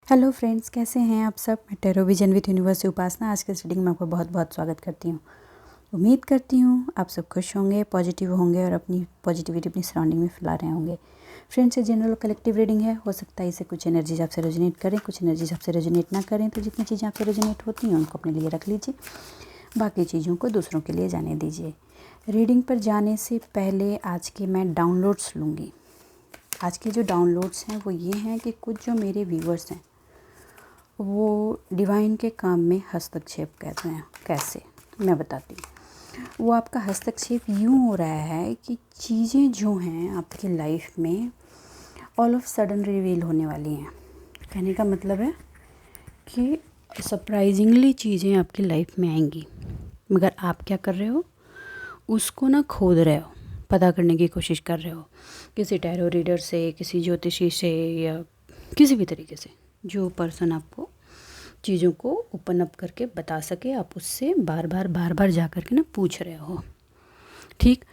Hello friends, कैसे हैं आप सब। मैं टेरो विजन विद यूनिवर्स से उपासना आज के रीडिंग में आपका बहुत बहुत स्वागत करती हूँ। उम्मीद करती हूँ आप सब खुश होंगे, पॉजिटिव होंगे और अपनी पॉजिटिविटी अपनी सराउंडिंग में फैला रहे होंगे। फ्रेंड्स, ये जनरल कलेक्टिव रीडिंग है। हो सकता है इसे कुछ एनर्जीज आपसे रेजोनेट करें, कुछ एनर्जीज आपसे रेजोनेट ना करें। तो जितनी चीज़ें आपसे रेजोनेट होती हैं उनको अपने लिए रख लीजिए, बाकी चीज़ों को दूसरों के लिए जाने दीजिए। रीडिंग पर जाने से पहले आज के मैं डाउनलोड्स लूँगी। आज के जो डाउनलोड्स हैं वो ये हैं कि कुछ जो मेरे व्यूवर्स हैं वो डिवाइन के काम में हस्तक्षेप कर रहे हैं। कैसे, मैं बताती हूँ। वो आपका हस्तक्षेप यूँ हो रहा है कि चीज़ें जो हैं आपकी लाइफ में ऑल ऑफ सडन रिवील होने वाली हैं। कहने का मतलब है कि सरप्राइजिंगली चीज़ें आपकी लाइफ में आएंगी, मगर आप क्या कर रहे हो, उसको ना खोद रहे हो, पता करने की कोशिश कर रहे हो। किसी टैरो रीडर से, किसी ज्योतिषी से, या किसी भी तरीके से जो पर्सन आपको चीज़ों को ओपन अप करके बता सके, आप उससे बार बार जा कर के ना पूछ रहे हो। ठीक,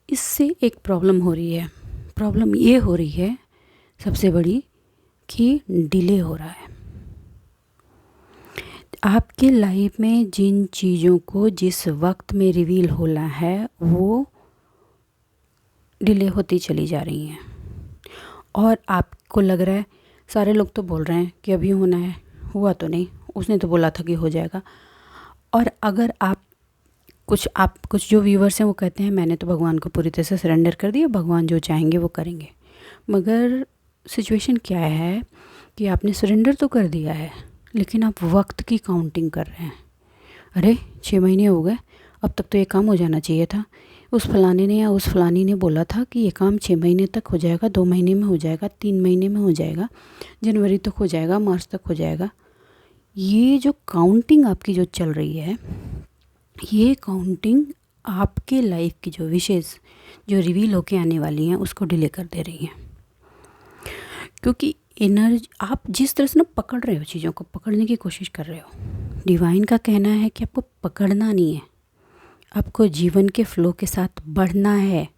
इससे एक प्रॉब्लम हो रही है। प्रॉब्लम ये हो रही है सबसे बड़ी कि डिले हो रहा है। आपके लाइफ में जिन चीज़ों को जिस वक्त में रिवील होना है वो डिले होती चली जा रही हैं, और आपको लग रहा है, सारे लोग तो बोल रहे हैं कि अभी होना है, हुआ तो नहीं, उसने तो बोला था कि हो जाएगा। और अगर आप कुछ जो व्यूवर्स हैं वो कहते हैं मैंने तो भगवान को पूरी तरह से सरेंडर कर दिया, भगवान जो चाहेंगे वो करेंगे। मगर सिचुएशन क्या है कि आपने सरेंडर तो कर दिया है, लेकिन आप वक्त की काउंटिंग कर रहे हैं। अरे 6 महीने हो गए, अब तक तो ये काम हो जाना चाहिए था। उस फलाने ने या उस फलानी ने बोला था कि ये काम 6 महीने तक हो जाएगा, 2 महीने में हो जाएगा, 3 महीने में हो जाएगा, जनवरी तक हो जाएगा, मार्च तक हो जाएगा। ये जो काउंटिंग आपकी जो चल रही है, ये काउंटिंग आपके लाइफ की जो विशेष जो रिवील होके आने वाली हैं उसको डिले कर दे रही हैं। क्योंकि एनर्जी आप जिस तरह से ना पकड़ रहे हो, चीज़ों को पकड़ने की कोशिश कर रहे हो, डिवाइन का कहना है कि आपको पकड़ना नहीं है, आपको जीवन के फ्लो के साथ बढ़ना है।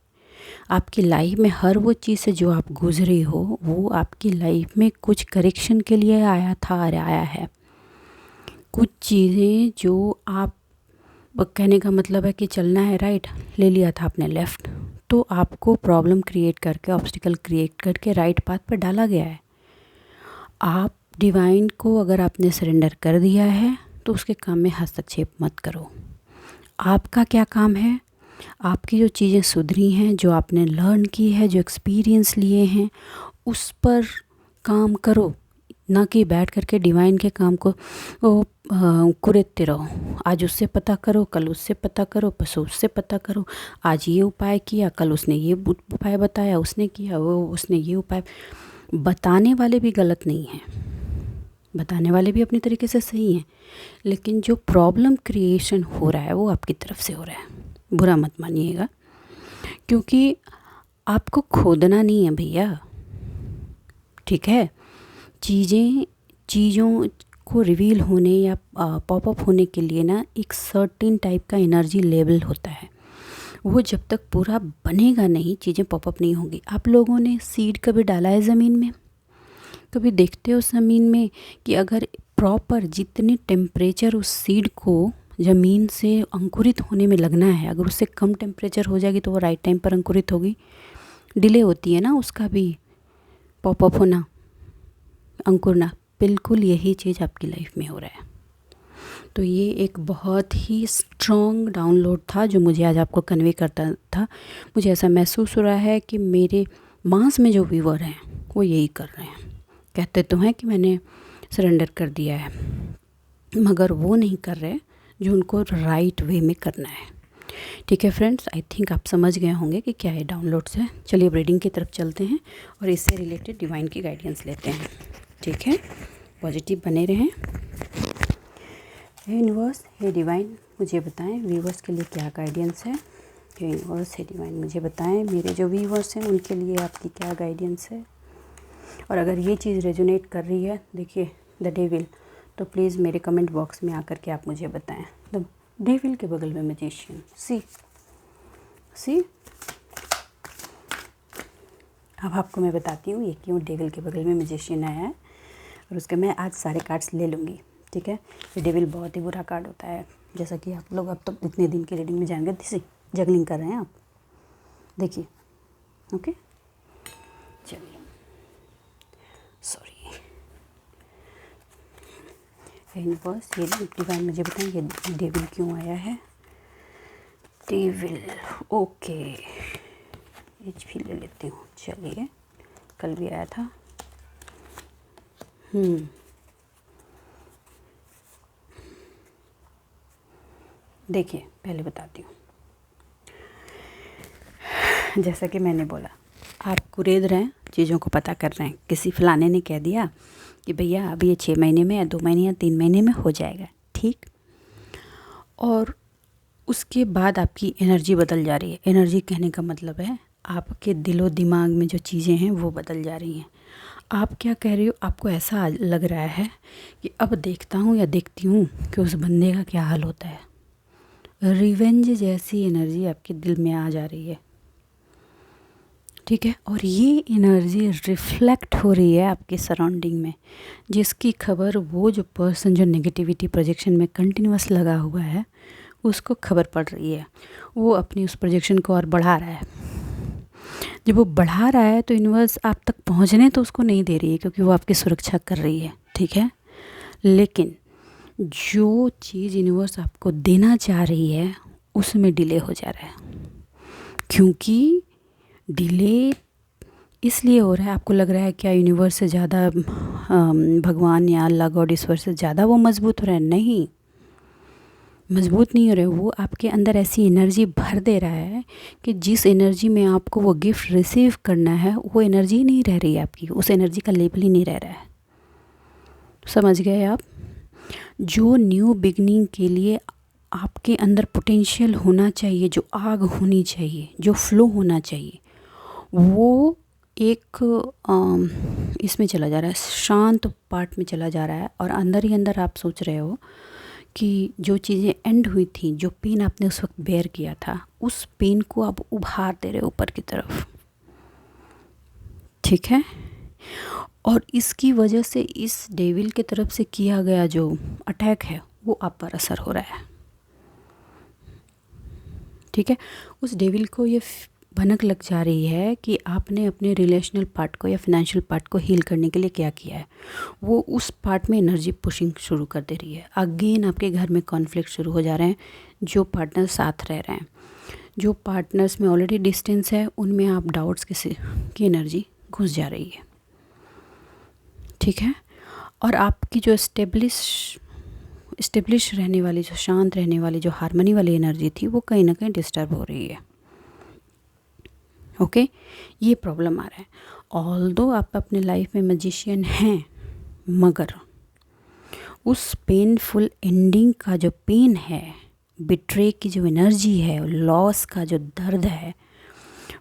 आपकी लाइफ में हर वो चीज़ से जो आप गुजरे हो वो आपकी लाइफ में कुछ करेक्शन के लिए आया था और आया है। कुछ चीज़ें जो आप, कहने का मतलब है कि चलना है राइट, ले लिया था आपने लेफ़्ट, तो आपको प्रॉब्लम क्रिएट करके, ऑब्स्टिकल क्रिएट करके राइट पाथ पर डाला गया है। आप डिवाइन को अगर आपने सरेंडर कर दिया है तो उसके काम में हस्तक्षेप मत करो। आपका क्या काम है, आपकी जो चीज़ें सुधरी हैं, जो आपने लर्न की है, जो एक्सपीरियंस लिए हैं, उस पर काम करो, ना कि बैठ करके डिवाइन के काम को कुरेदते रहो। आज उससे पता करो, कल उससे पता करो, परसों उससे पता करो। आज ये उपाय किया, कल उसने ये उपाय बताया, उसने किया वो, उसने ये उपाय। बताने वाले भी गलत नहीं हैं, बताने वाले भी अपनी तरीके से सही हैं, लेकिन जो प्रॉब्लम क्रिएशन हो रहा है वो आपकी तरफ से हो रहा है। बुरा मत मानिएगा, क्योंकि आपको खोदना नहीं है भैया, ठीक है। चीज़ों को रिवील होने या पॉपअप होने के लिए ना एक सर्टेन टाइप का एनर्जी लेवल होता है। वो जब तक पूरा बनेगा नहीं, चीज़ें पॉपअप नहीं होंगी। आप लोगों ने सीड कभी डाला है ज़मीन में? कभी देखते हो ज़मीन में कि अगर प्रॉपर जितनी टेम्परेचर उस सीड को ज़मीन से अंकुरित होने में लगना है, अगर उससे कम टेम्परेचर हो जाएगी तो वो राइट टाइम पर अंकुरित होगी। डिले होती है ना उसका भी पॉपअप होना, अंकुरना। बिल्कुल यही चीज़ आपकी लाइफ में हो रहा है। तो ये एक बहुत ही स्ट्रॉन्ग डाउनलोड था जो मुझे आज आपको कन्वे करता था। मुझे ऐसा महसूस हो रहा है कि मेरे मास में जो व्यूअर हैं वो यही कर रहे हैं। कहते तो हैं कि मैंने सरेंडर कर दिया है, मगर वो नहीं कर रहे जो उनको राइट वे में करना है। ठीक है फ्रेंड्स, आई थिंक आप समझ गए होंगे कि क्या ये डाउनलोड्स है। चलिए अब रीडिंग की तरफ चलते हैं और इससे रिलेटेड डिवाइन की गाइडेंस लेते हैं। ठीक है, पॉजिटिव बने रहें। हे यूनिवर्स, हे डिवाइन, मुझे बताएं व्यूवर्स के लिए क्या गाइडेंस है। हे यूनिवर्स, हे डिवाइन, मुझे बताएं मेरे जो व्यूवर्स हैं उनके लिए आपकी क्या गाइडेंस है। और अगर ये चीज़ रेजोनेट कर रही है, देखिए द डेविल, तो प्लीज़ मेरे कमेंट बॉक्स में आकर के आप मुझे बताएं। द डेविल के बगल में मैजिशियन, सी अब आपको मैं बताती हूँ ये क्यों डेविल के बगल में मैजिशियन आया है। फिर उसके मैं आज सारे कार्ड्स ले लूँगी, ठीक है। ये डेविल बहुत ही बुरा कार्ड होता है, जैसा कि आप लोग अब तो इतने दिन की रीडिंग में जाएंगे। दिसी जगलिंग कर रहे हैं आप, देखिए। ओके, चलिए, सॉरी। यूनिवर्स, ये डिवाइन मुझे बताएं ये डेविल क्यों आया है। डेविल, ओके, एच भी ले लेती हूँ। चलिए, कल भी आया था। देखिए, पहले बताती हूँ। जैसा कि मैंने बोला, आप कुरेद रहे हैं, चीज़ों को पता कर रहे हैं। किसी फलाने ने कह दिया कि भैया अभी ये 6 महीने में या 2 महीने या 3 महीने में हो जाएगा, ठीक। और उसके बाद आपकी एनर्जी बदल जा रही है। एनर्जी कहने का मतलब है आपके दिलो दिमाग में जो चीज़ें हैं वो बदल जा रही हैं। आप क्या कह रही हो, आपको ऐसा लग रहा है कि अब देखता हूँ या देखती हूँ कि उस बंदे का क्या हाल होता है। रिवेंज जैसी एनर्जी आपके दिल में आ जा रही है, ठीक है। और ये एनर्जी रिफ्लेक्ट हो रही है आपके सराउंडिंग में, जिसकी खबर वो जो पर्सन जो नेगेटिविटी प्रोजेक्शन में कंटिन्यूस लगा हुआ है उसको खबर पड़ रही है। वो अपनी उस प्रोजेक्शन को और बढ़ा रहा है। जब वो बढ़ा रहा है तो यूनिवर्स आप तक पहुंचने तो उसको नहीं दे रही है, क्योंकि वो आपकी सुरक्षा कर रही है, ठीक है। लेकिन जो चीज़ यूनिवर्स आपको देना चाह रही है उसमें डिले हो जा रहा है। क्योंकि डिले इसलिए हो रहा है, आपको लग रहा है क्या यूनिवर्स से ज़्यादा भगवान या अल्लाह गॉड ईश्वर से ज़्यादा वो मजबूत हो रहा है? नहीं, मजबूत नहीं हो रहे। वो आपके अंदर ऐसी एनर्जी भर दे रहा है कि जिस एनर्जी में आपको वो गिफ्ट रिसीव करना है वो एनर्जी नहीं रह रही है आपकी, उस एनर्जी का लेवल ही नहीं रह रहा है। समझ गए आप? जो न्यू बिगनिंग के लिए आपके अंदर पोटेंशियल होना चाहिए, जो आग होनी चाहिए, जो फ्लो होना चाहिए, वो एक इसमें चला जा रहा है, शांत पार्ट में चला जा रहा है। और अंदर ही अंदर आप सोच रहे हो कि जो चीज़ें एंड हुई थी, जो पेन आपने उस वक्त बेयर किया था, उस पेन को आप उभार दे रहे हो ऊपर की तरफ, ठीक है। और इसकी वजह से इस डेविल की तरफ से किया गया जो अटैक है वो आप पर असर हो रहा है, ठीक है। उस डेविल को ये भनक लग जा रही है कि आपने अपने रिलेशनल पार्ट को या फिनेंशियल पार्ट को हील करने के लिए क्या किया है। वो उस पार्ट में एनर्जी पुशिंग शुरू कर दे रही है। अगेन आपके घर में कॉन्फ्लिक्ट शुरू हो जा रहे हैं। जो पार्टनर साथ रह रहे हैं, जो पार्टनर्स में ऑलरेडी डिस्टेंस है, उनमें आप डाउट्स की एनर्जी घुस जा रही है, ठीक है। और आपकी जो स्टेब्लिश रहने वाली, जो शांत रहने वाली, जो हार्मनी वाली एनर्जी थी, वो कहीं ना कहीं डिस्टर्ब हो रही है, ओके। ये प्रॉब्लम आ रहा है। ऑल्दो आप अपने लाइफ में मैजिशियन हैं, मगर उस पेनफुल एंडिंग का जो पेन है, बिट्रे की जो एनर्जी है, लॉस का जो दर्द है,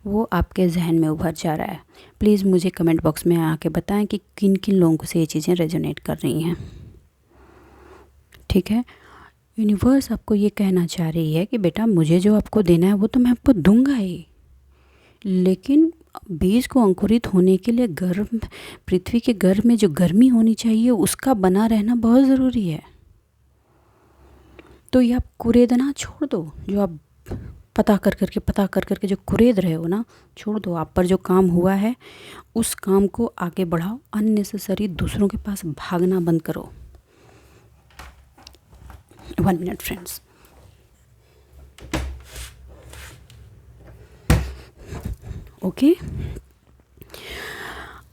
वो आपके जहन में उभर जा रहा है। प्लीज़ मुझे कमेंट बॉक्स में आके बताएं कि किन किन लोगों से ये चीज़ें रेजोनेट कर रही हैं, ठीक है। यूनिवर्स आपको ये कहना चाह रही है कि बेटा मुझे जो आपको देना है वो तो मैं आपको दूंगा ही, लेकिन बीज को अंकुरित होने के लिए गर्भ, पृथ्वी के गर्भ में जो गर्मी होनी चाहिए उसका बना रहना बहुत ज़रूरी है। तो ये आप कुरेदना छोड़ दो। जो आप पता कर करके जो कुरेद रहे हो ना, छोड़ दो। आप पर जो काम हुआ है उस काम को आगे बढ़ाओ। अननेसेसरी दूसरों के पास भागना बंद करो। 1 मिनट फ्रेंड्स। ओके,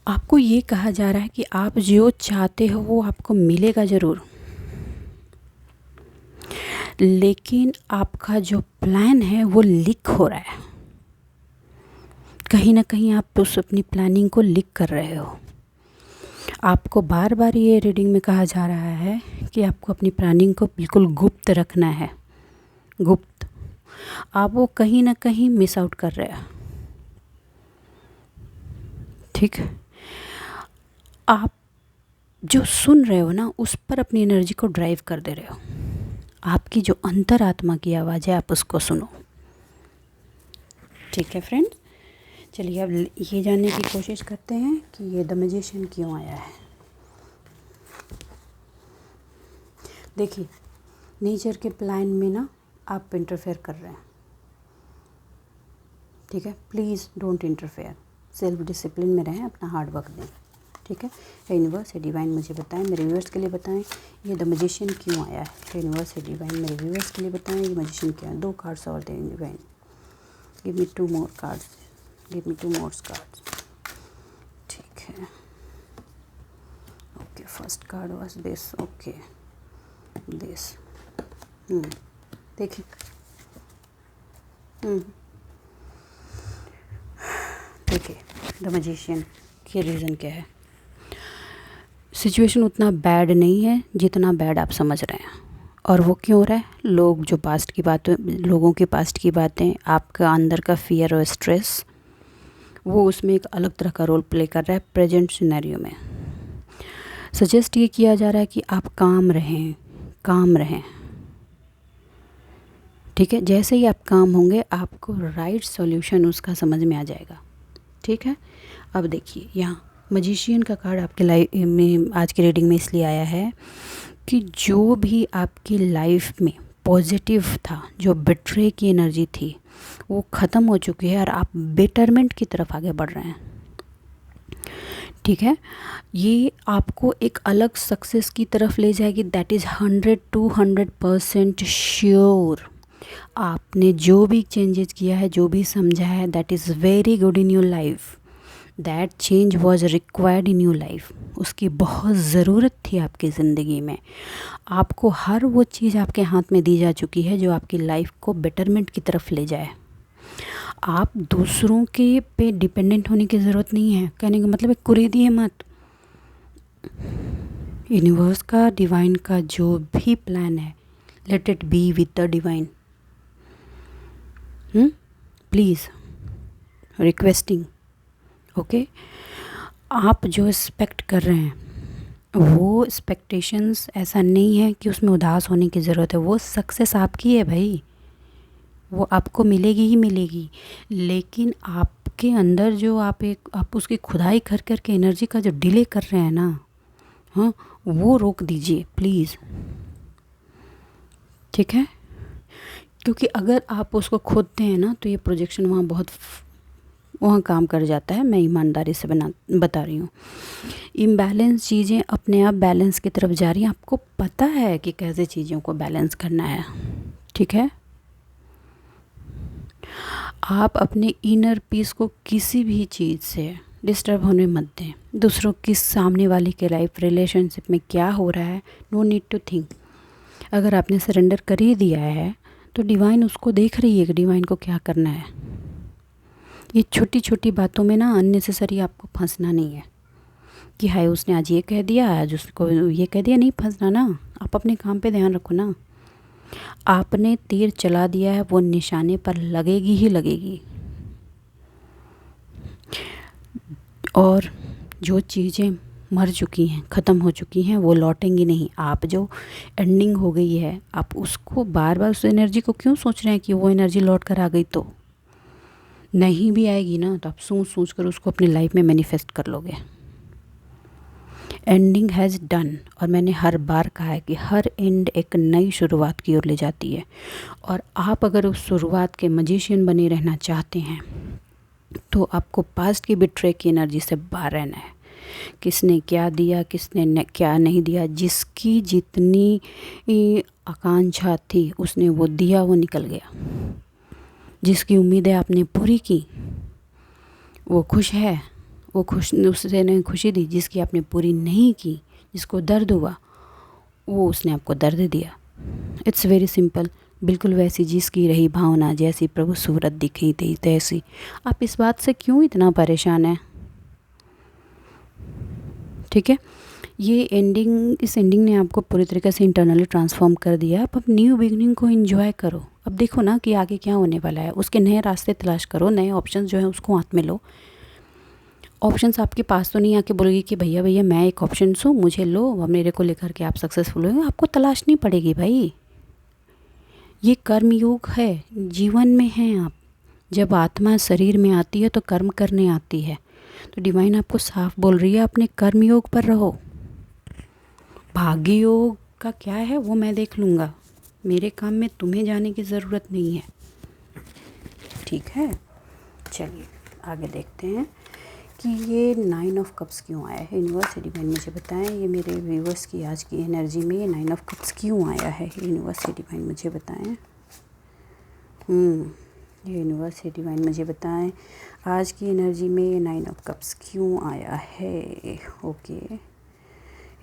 आपको ये कहा जा रहा है कि आप जो चाहते हो वो आपको मिलेगा ज़रूर, लेकिन आपका जो प्लान है वो लीक हो रहा है। कहीं ना कहीं आप उस अपनी प्लानिंग को लीक कर रहे हो। आपको बार बार ये रीडिंग में कहा जा रहा है कि आपको अपनी प्लानिंग को बिल्कुल गुप्त रखना है, गुप्त। आप वो कहीं ना कहीं मिस आउट कर रहे हैं, ठीक है। आप जो सुन रहे हो ना उस पर अपनी एनर्जी को ड्राइव कर दे रहे हो। आपकी जो अंतरात्मा की आवाज़ है आप उसको सुनो, ठीक है फ्रेंड्स। चलिए अब ये जानने की कोशिश करते हैं कि ये द मैजिशियन क्यों आया है। देखिए, नेचर के प्लान में ना आप इंटरफेयर कर रहे हैं, ठीक है। Please don't interfere, self discipline में रहें, अपना हार्ड वर्क दें, ठीक है। यूनिवर्स है डिवाइन मुझे बताएं, मेरे व्यूअर्स के लिए बताएं, ये द मैजिशियन क्यों आया है। यूनिवर्स है डिवाइन मेरे व्यूअर्स के लिए बताएं, ये मैजिशियन क्यों है। 2 कार्ड्स और दें divine, give me 2 more cards, give me 2 more cards, ठीक है। Okay, first card was this, okay this, देखिए, देखिए द मैजिशियन के रीज़न क्या है। सिचुएशन उतना बैड नहीं है जितना बैड आप समझ रहे हैं। और वो क्यों हो रहा है? लोगों के पास्ट की बातें, आपका अंदर का फियर और स्ट्रेस, वो उसमें एक अलग तरह का रोल प्ले कर रहा है। प्रेजेंट सिनेरियो में सजेस्ट ये किया जा रहा है कि आप काम रहें, ठीक है। जैसे ही आप काम होंगे आपको राइट सॉल्यूशन उसका समझ में आ जाएगा, ठीक है। अब देखिए, यहाँ मैजिशियन का कार्ड आपके लाइफ में आज की रीडिंग में इसलिए आया है कि जो भी आपकी लाइफ में पॉजिटिव था, जो बिट्रे की एनर्जी थी, वो ख़त्म हो चुकी है और आप बेटरमेंट की तरफ आगे बढ़ रहे हैं, ठीक है। ये आपको एक अलग सक्सेस की तरफ ले जाएगी, दैट इज़ 100-200% श्योर। आपने जो भी चेंजेस किया है, जो भी समझा है, that is very good in your life, that change was required in your life. उसकी बहुत ज़रूरत थी आपकी ज़िंदगी में। आपको हर वो चीज़ आपके हाथ में दी जा चुकी है जो आपकी लाइफ को बेटरमेंट की तरफ ले जाए। आप दूसरों के पे डिपेंडेंट होने की ज़रूरत नहीं है। कहने का मतलब है कुरीदिए मत। यूनिवर्स का, डिवाइन का जो भी प्लान है, let it be with the divine. Please requesting, okay. आप जो एक्सपेक्ट कर रहे हैं वो एक्सपेक्टेशंस ऐसा नहीं है कि उसमें उदास होने की ज़रूरत है। वो सक्सेस आपकी है भाई, वो आपको मिलेगी ही मिलेगी। लेकिन आपके अंदर जो आप उसकी खुदाई कर कर के एनर्जी का जो डिले कर रहे हैं ना, हाँ, वो रोक दीजिए प्लीज़, ठीक है। क्योंकि अगर आप उसको खोदते हैं ना तो ये प्रोजेक्शन वहाँ काम कर जाता है। मैं ईमानदारी से बता रही हूँ। इम्बैलेंस चीज़ें अपने आप बैलेंस की तरफ जा रही हैं। आपको पता है कि कैसे चीज़ों को बैलेंस करना है, ठीक है। आप अपने इनर पीस को किसी भी चीज़ से डिस्टर्ब होने मत दें। दूसरों की, सामने वाले के लाइफ रिलेशनशिप में क्या हो रहा है, नो नीड टू थिंक। अगर आपने सरेंडर कर ही दिया है तो डिवाइन उसको देख रही है कि डिवाइन को क्या करना है। ये छोटी छोटी बातों में ना अननेसेसरी आपको फंसना नहीं है कि हाय उसने आज ये कह दिया, आज उसको ये कह दिया। नहीं फंसना ना, आप अपने काम पे ध्यान रखो ना। आपने तीर चला दिया है, वो निशाने पर लगेगी ही लगेगी। और जो चीज़ें मर चुकी हैं, ख़त्म हो चुकी हैं, वो लौटेंगी नहीं। आप जो एंडिंग हो गई है, आप उसको बार बार उस एनर्जी को क्यों सोच रहे हैं कि वो एनर्जी लौट कर आ गई? तो नहीं भी आएगी ना तो आप सोच कर उसको अपनी लाइफ में मैनिफेस्ट कर लोगे। Ending has done. और मैंने हर बार कहा है कि हर एंड एक नई शुरुआत की ओर ले जाती है। और आप अगर उस शुरुआत के मैजिशियन बने रहना चाहते हैं तो आपको पास्ट की बिट्रे की एनर्जी से बाहर रहना है। किसने क्या दिया, किसने क्या नहीं दिया, जिसकी जितनी आकांक्षा थी उसने वो दिया, वो निकल गया। जिसकी उम्मीदें आपने पूरी की वो खुश है, वो खुश, उसने खुशी दी। जिसकी आपने पूरी नहीं की, जिसको दर्द हुआ, वो उसने आपको दर्द दिया। It's very simple. बिल्कुल वैसी जिसकी रही भावना, जैसी प्रभु सूरत दिखी थी तैसी। आप इस बात से क्यों इतना परेशान हैं? ठीक है, ये इस एंडिंग ने आपको पूरी तरीके से इंटरनली ट्रांसफॉर्म कर दिया। अब न्यू बिगनिंग को एंजॉय करो। अब देखो ना कि आगे क्या होने वाला है, उसके नए रास्ते तलाश करो, नए ऑप्शंस जो है उसको हाथ में लो। ऑप्शंस आपके पास तो नहीं आके बोलेगी कि भैया भैया मैं एक ऑप्शन हूँ, मुझे लो, अब मेरे को लेकर के आप सक्सेसफुल हो। आपको तलाशनी पड़ेगी भाई। ये कर्म योग है, जीवन में हैं आप। जब आत्मा शरीर में आती है तो कर्म करने आती है। तो डिवाइन आपको साफ बोल रही है अपने कर्म योग पर रहो। भाग्य योग का क्या है वो मैं देख लूँगा, मेरे काम में तुम्हें जाने की ज़रूरत नहीं है, ठीक है। चलिए आगे देखते हैं कि ये 9 ऑफ कप्स क्यों आया है। यूनिवर्स डिवाइन मुझे बताएं, ये मेरे व्यूवर्स की आज की एनर्जी में ये 9 ऑफ कप्स क्यों आया है। यूनिवर्स डिवाइन मुझे बताएं। ये यूनिवर्स डिवाइन मुझे बताएं आज की एनर्जी में ये 9 ऑफ कप्स क्यों आया है। ओके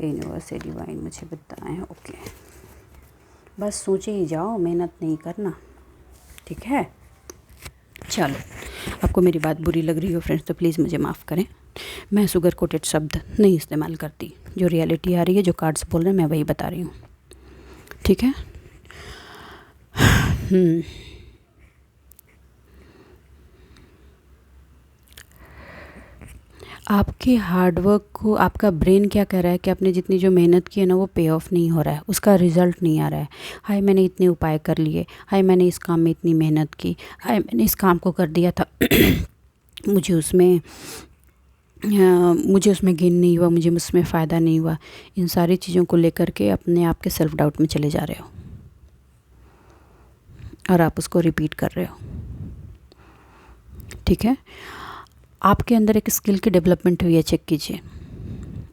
यूनिवर्स डिवाइन मुझे बताएं। ओके बस सोचे ही जाओ, मेहनत नहीं करना, ठीक है। चलो, आपको मेरी बात बुरी लग रही हो फ्रेंड्स तो प्लीज़ मुझे माफ़ करें। मैं शुगर कोटेड शब्द नहीं इस्तेमाल करती, जो रियलिटी आ रही है, जो कार्ड्स बोल रहे हैं मैं वही बता रही हूँ, ठीक है। आपके हार्डवर्क को आपका ब्रेन क्या कह रहा है कि आपने जितनी जो मेहनत की है ना वो पे ऑफ नहीं हो रहा है, उसका रिज़ल्ट नहीं आ रहा है। हाय मैंने इतने उपाय कर लिए, हाय मैंने इस काम में इतनी मेहनत की, हाय मैंने इस काम को कर दिया था मुझे उसमें गेन नहीं हुआ, मुझे उसमें फ़ायदा नहीं हुआ। इन सारी चीज़ों को लेकर के अपने आप के सेल्फ डाउट में चले जा रहे हो और आप उसको रिपीट कर रहे हो, ठीक है। आपके अंदर एक स्किल की डेवलपमेंट हुई है, चेक कीजिए।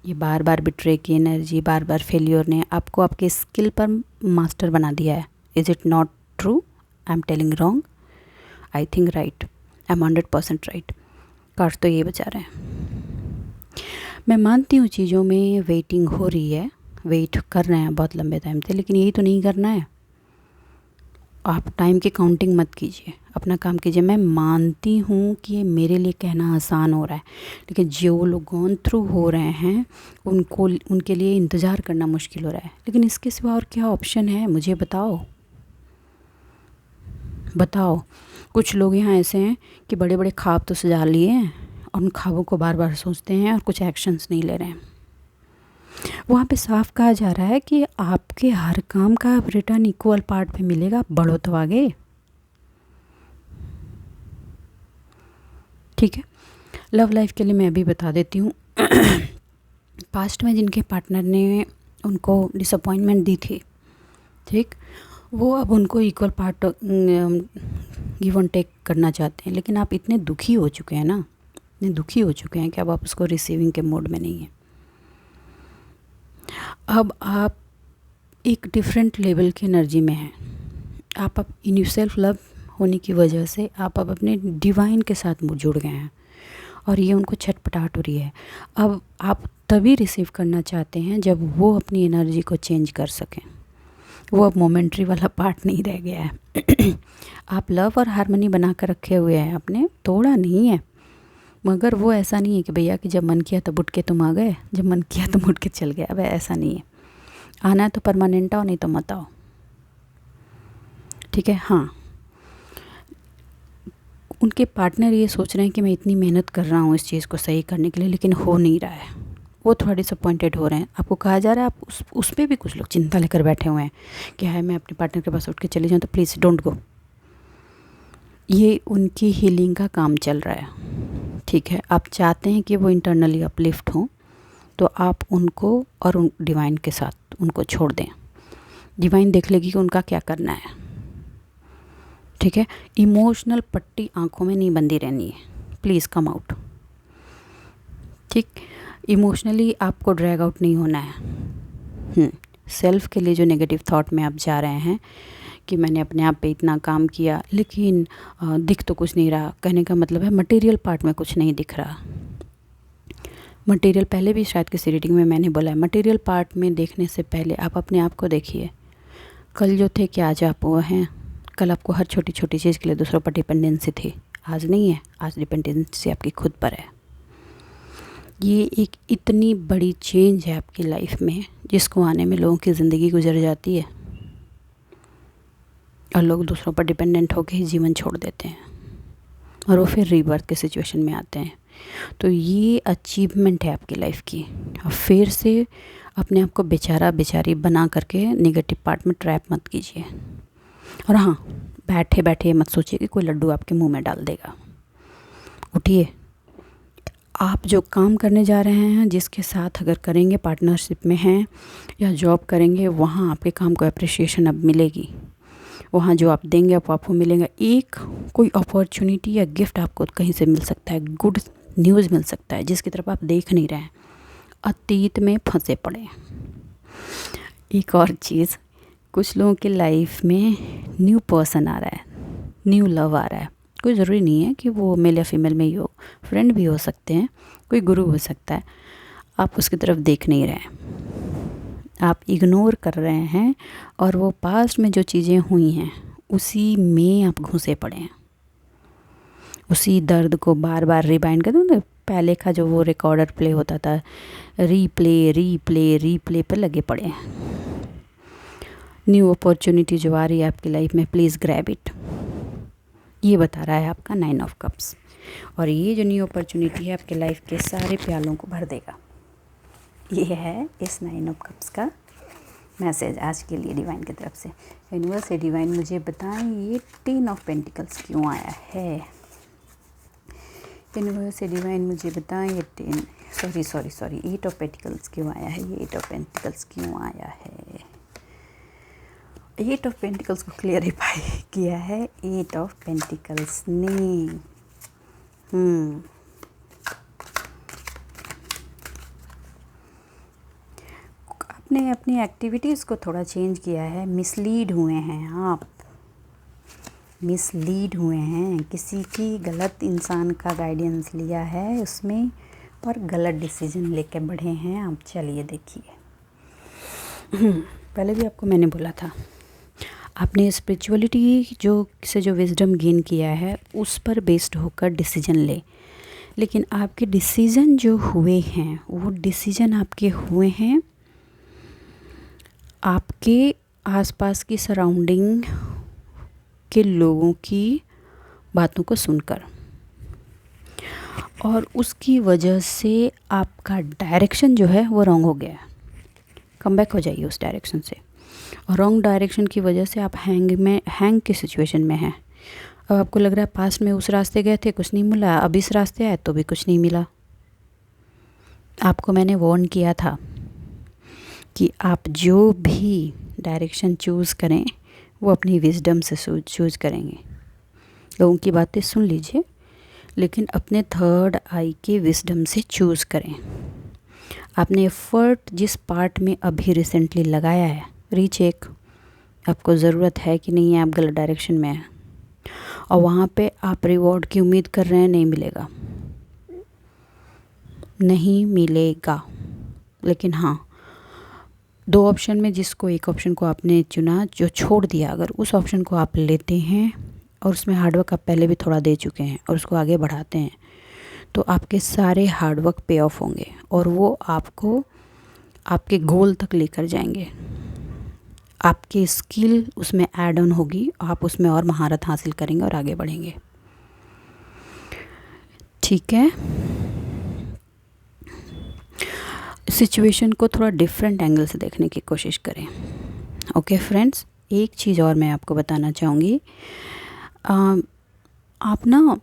ये बार बार बिट्रे की एनर्जी, बार बार फेलियर ने आपको आपके स्किल पर मास्टर बना दिया है। Is it not true? I am telling wrong? I think right, I am 100% right. Cards तो ये बचा रहे हैं। मैं मानती हूँ चीज़ों में वेटिंग हो रही है, वेट कर रहे हैं बहुत लंबे टाइम से, लेकिन यही तो नहीं करना है। आप टाइम की काउंटिंग मत कीजिए, अपना काम कीजिए। मैं मानती हूँ कि ये मेरे लिए कहना आसान हो रहा है, लेकिन जो लोग गोन थ्रू हो रहे हैं उनके लिए इंतज़ार करना मुश्किल हो रहा है। लेकिन इसके सिवा और क्या ऑप्शन है, मुझे बताओ। कुछ लोग यहाँ ऐसे हैं कि बड़े बड़े ख्वाब तो सजा लिए हैं और उन ख्वाबों को बार बार सोचते हैं और कुछ एक्शंस नहीं ले रहे हैं। वहाँ पे साफ कहा जा रहा है कि आपके हर काम का रिटर्न इक्वल पार्ट पे मिलेगा, बढ़ो तो आगे, ठीक है। लव लाइफ के लिए मैं भी बता देती हूँ पास्ट में जिनके पार्टनर ने उनको डिसअपॉइंटमेंट दी थी, ठीक, वो अब उनको equal part give and take करना चाहते हैं। लेकिन आप इतने दुखी हो चुके हैं ना, इतने दुखी हो चुके हैं कि अब आप उसको रिसीविंग के मोड में नहीं हैं। अब आप एक डिफरेंट लेवल की एनर्जी में हैं। आप अब इन यू सेल्फ लव होने की वजह से आप अब अपने डिवाइन के साथ जुड़ गए हैं और ये उनको छटपटाहट हो रही है। अब आप तभी रिसीव करना चाहते हैं जब वो अपनी एनर्जी को चेंज कर सकें। वो अब मोमेंट्री वाला पार्ट नहीं रह गया है आप लव और हारमोनी बना कर रखे हुए हैं, आपने तोड़ा नहीं है। मगर वो ऐसा नहीं है कि भैया कि जब मन किया तब उठ के तुम आ गए, जब मन किया तुम उठ के चल गए। अब ऐसा नहीं है, आना है तो परमानेंट आओ, नहीं तो मत आओ, ठीक है। हाँ, उनके पार्टनर ये सोच रहे हैं कि मैं इतनी मेहनत कर रहा हूँ इस चीज़ को सही करने के लिए, लेकिन हो नहीं रहा है। वो थोड़ा डिसअपॉइंटेड हो रहे हैं। आपको कहा जा रहा है, आप उस पर भी कुछ लोग चिंता लेकर बैठे हुए हैं कि हाय मैं अपने पार्टनर के पास उठ के चली जाऊँ, तो प्लीज़ डोंट गो। ये उनकी हीलिंग का काम चल रहा है, ठीक है। आप चाहते हैं कि वो इंटरनली अपलिफ्ट हों, तो आप उनको और उन डिवाइन के साथ उनको छोड़ दें। डिवाइन देख लेगी कि उनका क्या करना है, ठीक है। इमोशनल पट्टी आंखों में नहीं बंधी रहनी है, प्लीज़ कम आउट, ठीक। इमोशनली आपको ड्रैग आउट नहीं होना है। सेल्फ के लिए जो नेगेटिव थॉट में आप जा रहे हैं कि मैंने अपने आप पे इतना काम किया लेकिन दिख तो कुछ नहीं रहा, कहने का मतलब है मटेरियल पार्ट में कुछ नहीं दिख रहा। मटेरियल, पहले भी शायद किसी रीडिंग में मैंने बोला है, मटेरियल पार्ट में देखने से पहले आप अपने आप को देखिए। कल जो थे क्या आज आप वो हैं? कल आपको हर छोटी छोटी चीज़ के लिए दूसरों पर डिपेंडेंसी थी, आज नहीं है। आज डिपेंडेंसी आपकी खुद पर है। ये एक इतनी बड़ी चेंज है आपकी लाइफ में जिसको आने में लोगों की ज़िंदगी गुजर जाती है और लोग दूसरों पर डिपेंडेंट होकर ही जीवन छोड़ देते हैं और वो फिर रीबर्थ के सिचुएशन में आते हैं। तो ये अचीवमेंट है आपकी लाइफ की। और फिर से अपने आप को बेचारा बेचारी बना करके नेगेटिव पार्ट में ट्रैप मत कीजिए। और हाँ, बैठे बैठे मत सोचिए कि कोई लड्डू आपके मुंह में डाल देगा। उठिए, आप जो काम करने जा रहे हैं, जिसके साथ अगर करेंगे, पार्टनरशिप में हैं या जॉब करेंगे, वहाँ आपके काम को अप्रिसिएशन अब मिलेगी। वहाँ जो आप देंगे अब आपको मिलेगा। एक कोई अपॉर्चुनिटी या गिफ्ट आपको कहीं से मिल सकता है, गुड न्यूज़ मिल सकता है, जिसकी तरफ आप देख नहीं रहे हैं, अतीत में फंसे पड़े हैं। एक और चीज़, कुछ लोगों की लाइफ में न्यू पर्सन आ रहा है, न्यू लव आ रहा है। कोई ज़रूरी नहीं है कि वो मेल या फीमेल में ही हो, फ्रेंड भी हो सकते हैं, कोई गुरु हो सकता है। आप उसकी तरफ देख नहीं रहे हैं, आप इग्नोर कर रहे हैं, और वो पास्ट में जो चीज़ें हुई हैं उसी में आप घुसे पड़े हैं। उसी दर्द को बार बार रिवाइंड करते हैं ना, पहले का जो वो रिकॉर्डर प्ले होता था, रीप्ले रीप्ले रीप्ले पर लगे पड़े हैं। न्यू अपॉर्चुनिटी जो आ रही है आपकी लाइफ में, प्लीज़ ग्रैब इट, ये बता रहा है आपका 9 ऑफ कप्स। और ये जो न्यू अपॉर्चुनिटी है आपके लाइफ के सारे प्यालों को भर देगा। ये है इस 9 ऑफ कप्स का मैसेज आज के लिए डिवाइन की तरफ से। यूनिवर्स से डिवाइन मुझे बताएं ये 10 ऑफ पेंटिकल्स क्यों आया है। यूनिवर्स से डिवाइन मुझे बताएं ये 8 ऑफ पेंटिकल्स क्यों आया है। ये 8 ऑफ पेंटिकल्स क्यों आया है। 8 ऑफ पेंटिकल्स को क्लियरिफाई किया है 8 ऑफ पेंटिकल्स ने। आपने अपनी एक्टिविटीज़ को थोड़ा चेंज किया है, मिसलीड हुए हैं आप, मिसलीड हुए हैं, किसी की गलत इंसान का गाइडेंस लिया है उसमें और गलत डिसीजन लेके बढ़े हैं आप। चलिए देखिए, पहले भी आपको मैंने बोला था, आपने स्पिरिचुअलिटी जो विजडम गेन किया है उस पर बेस्ड होकर डिसीजन ले। लेकिन आपके डिसीजन जो हुए हैं वो डिसीजन आपके हुए हैं आपके आसपास की सराउंडिंग के लोगों की बातों को सुनकर, और उसकी वजह से आपका डायरेक्शन जो है वो रॉन्ग हो गया है। कम बैक हो जाइए उस डायरेक्शन से। और रॉन्ग डायरेक्शन की वजह से आप हैंग की सिचुएशन में हैं। अब आपको लग रहा है पास्ट में उस रास्ते गए थे, कुछ नहीं मिला, अब इस रास्ते आए तो भी कुछ नहीं मिला। आपको मैंने वार्न किया था कि आप जो भी डायरेक्शन चूज़ करें वो अपनी विजडम से चूज़ करेंगे। लोगों की बातें सुन लीजिए, लेकिन अपने थर्ड आई के विजडम से चूज़ करें। आपने एफर्ट जिस पार्ट में अभी रिसेंटली लगाया है, रीचेक, आपको ज़रूरत है कि नहीं है, आप गलत डायरेक्शन में हैं, और वहाँ पे आप रिवॉर्ड की उम्मीद कर रहे हैं, नहीं मिलेगा, नहीं मिलेगा। लेकिन हाँ, 2 ऑप्शन में जिसको एक ऑप्शन को आपने चुना, जो छोड़ दिया, अगर उस ऑप्शन को आप लेते हैं और उसमें हार्डवर्क आप पहले भी थोड़ा दे चुके हैं और उसको आगे बढ़ाते हैं, तो आपके सारे हार्डवर्क पे ऑफ होंगे और वो आपको आपके गोल तक लेकर जाएंगे। आपकी स्किल उसमें ऐड ऑन होगी, आप उसमें और महारत हासिल करेंगे और आगे बढ़ेंगे। ठीक है, सिचुएशन को थोड़ा डिफरेंट एंगल से देखने की कोशिश करें। ओके फ्रेंड्स, एक चीज़ और मैं आपको बताना चाहूँगी। आप ना,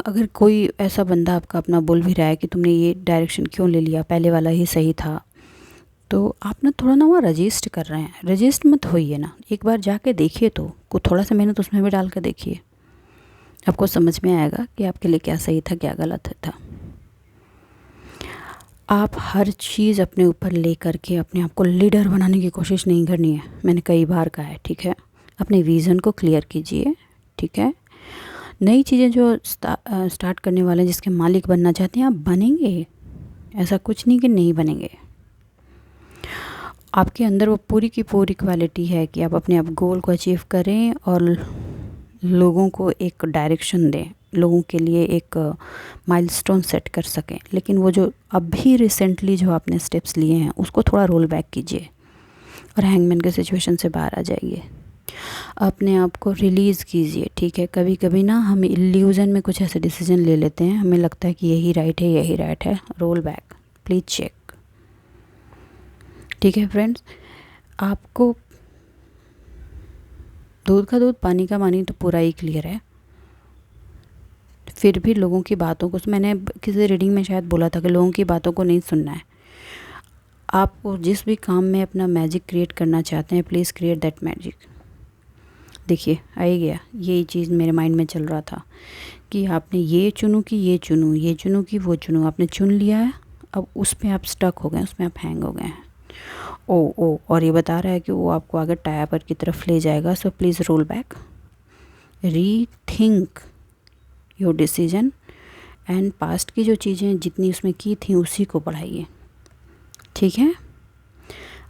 अगर कोई ऐसा बंदा आपका अपना बोल भी रहा है कि तुमने ये डायरेक्शन क्यों ले लिया, पहले वाला ही सही था, तो आप ना थोड़ा ना वो रजिस्ट कर रहे हैं। रजिस्ट मत होइए ना, एक बार जाके देखिए, तो थोड़ा सा मेहनत उसमें भी डाल कर देखिए, आपको समझ में आएगा कि आपके लिए क्या सही था क्या गलत था। आप हर चीज़ अपने ऊपर ले करके अपने आप को लीडर बनाने की कोशिश नहीं करनी है, मैंने कई बार कहा है। ठीक है, अपने विज़न को क्लियर कीजिए। ठीक है, नई चीज़ें जो स्टार्ट करने वाले हैं, जिसके मालिक बनना चाहते हैं, आप बनेंगे, ऐसा कुछ नहीं कि नहीं बनेंगे। आपके अंदर वो पूरी की पूरी क्वालिटी है कि आप अपने आप गोल को अचीव करें और लोगों को एक डायरेक्शन दें, लोगों के लिए एक माइलस्टोन सेट कर सकें। लेकिन वो जो अभी रिसेंटली जो आपने स्टेप्स लिए हैं उसको थोड़ा रोल बैक कीजिए और हैंगमैन के सिचुएशन से बाहर आ जाइए, अपने आप को रिलीज़ कीजिए। ठीक है, कभी कभी ना हम इल्यूज़न में कुछ ऐसे डिसीजन ले लेते हैं, हमें लगता है कि यही राइट है, यही राइट है। Roll back, please check. ठीक है फ्रेंड्स, आपको दूध का दूध पानी का पानी तो पूरा ही क्लियर है। फिर भी लोगों की बातों को, मैंने किसी रीडिंग में शायद बोला था कि लोगों की बातों को नहीं सुनना है। आप जिस भी काम में अपना मैजिक क्रिएट करना चाहते हैं, प्लीज़ क्रिएट दैट मैजिक। देखिए आ ही गया, यही चीज़ मेरे माइंड में चल रहा था कि आपने ये चुनूँ कि ये चुनूँ, ये चुनूँ कि वो चुनूँ, आपने चुन लिया है, अब उस पर आप स्टक हो गए, उसमें आप हैंग हो गए हैं। ओ और ये बता रहा है कि वो आपको आगे टायर की तरफ ले जाएगा। So please roll back, rethink your decision and past की जो चीज़ें जितनी उसमें की थी उसी को बढ़ाइए, ठीक है।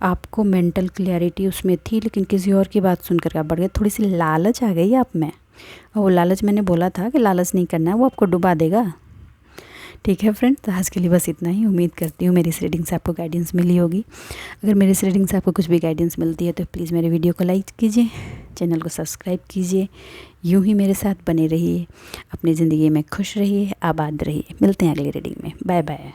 आपको मेंटल क्लैरिटी उसमें थी, लेकिन किसी और की बात सुनकर आप बढ़ गए, थोड़ी सी लालच आ गई आप में, और वो लालच मैंने बोला था कि लालच नहीं करना है, वो आपको डुबा देगा। ठीक है फ्रेंड, तो आज के लिए बस इतना ही। उम्मीद करती हूँ मेरी इस रीडिंग से आपको गाइडेंस मिली होगी। अगर मेरी इस रीडिंग से आपको कुछ भी गाइडेंस मिलती है तो प्लीज़ मेरे वीडियो को लाइक कीजिए, चैनल को सब्सक्राइब कीजिए। यूँ ही मेरे साथ बने रहिए, अपनी ज़िंदगी में खुश रहिए, आबाद रहिए। मिलते हैं अगली रीडिंग में। Bye bye.